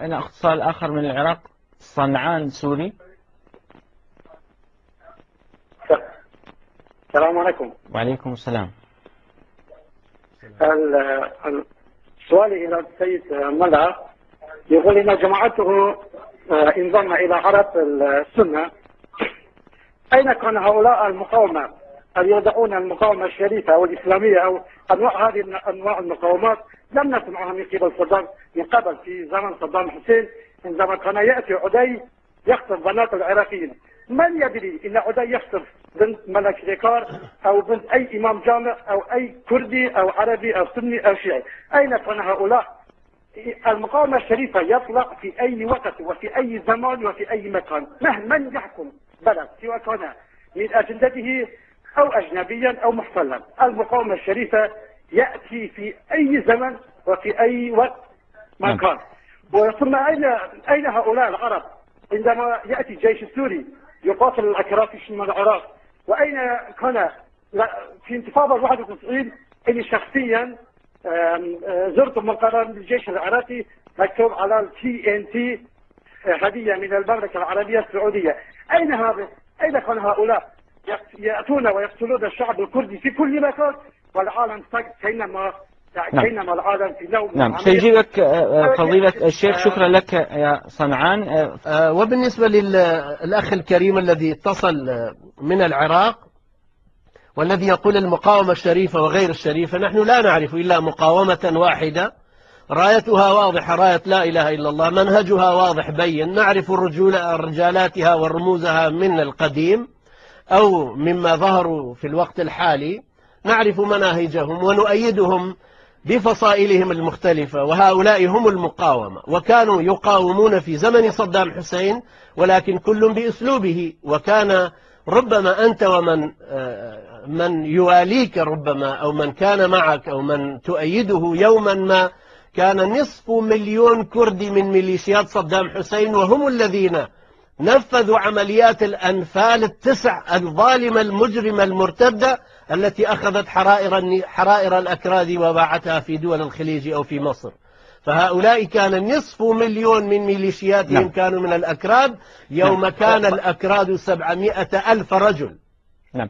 أنا اتصال آخر من العراق، صنعان سوري. السلام عليكم. وعليكم السلام. سؤالي إلى السيد ملا، يقول إن جماعته انضم إلى عرب السنة، أين كان هؤلاء المقاومة اللي يدعون المقاومة الشريفة أو الإسلامية أو أنواع هذه أنواع المقاومات؟ لم نسمعها من قبل صدام من قبل في زمن صدام حسين، عندما كان يأتي عدي يخطف بنات العراقيين. من يدري إن عدي يخطف بنت ملك ريكار أو بنت أي إمام جامع أو أي كردي أو عربي أو سني أو شيعي؟ أين كان هؤلاء؟ المقاومة الشريفة يطلع في أي وقت وفي أي زمان وفي أي مكان، من يحكم بلد سواء كان من أجندته أو أجنبيا أو محتلا. المقاومة الشريفة يأتي في أي زمن وفي أي وقت مكان. ثم أين هؤلاء العرب عندما يأتي الجيش السوري يقاتل الأكراد في شمال العراق؟ وأين كان في انتفاضة 91 اللي شخصيا زرت مقر الجيش العراقي مكتوب على TNT هدية من المملكة العربية السعودية؟ أين كان هؤلاء يأتون ويقتلون الشعب الكردي في كل مكان والعالم كينما العالم في نوم؟ نعم، سيجيبك فضيلة الشيخ. شكرا لك يا صنعان. وبالنسبة للأخ الكريم الذي اتصل من العراق والذي يقول المقاومة الشريفة وغير الشريفة، نحن لا نعرف إلا مقاومة واحدة رايتها واضحة، راية لا إله إلا الله، منهجها واضح بين، نعرف رجالاتها ورموزها من القديم أو مما ظهروا في الوقت الحالي، نعرف مناهجهم ونؤيدهم بفصائلهم المختلفة، وهؤلاء هم المقاومة، وكانوا يقاومون في زمن صدام حسين ولكن كل بأسلوبه. وكان ربما أنت ومن من يواليك ربما أو من كان معك أو من تؤيده يوما ما كان 500,000 كردي من ميليشيات صدام حسين، وهم الذين نفذوا عمليات الأنفال التسع الظالمة المجرمة المرتدة التي أخذت حرائر الأكراد وباعتها في دول الخليج أو في مصر. فهؤلاء كان 500,000 من ميليشياتهم كانوا من الأكراد يوم كان الأكراد 700,000 رجل. نعم،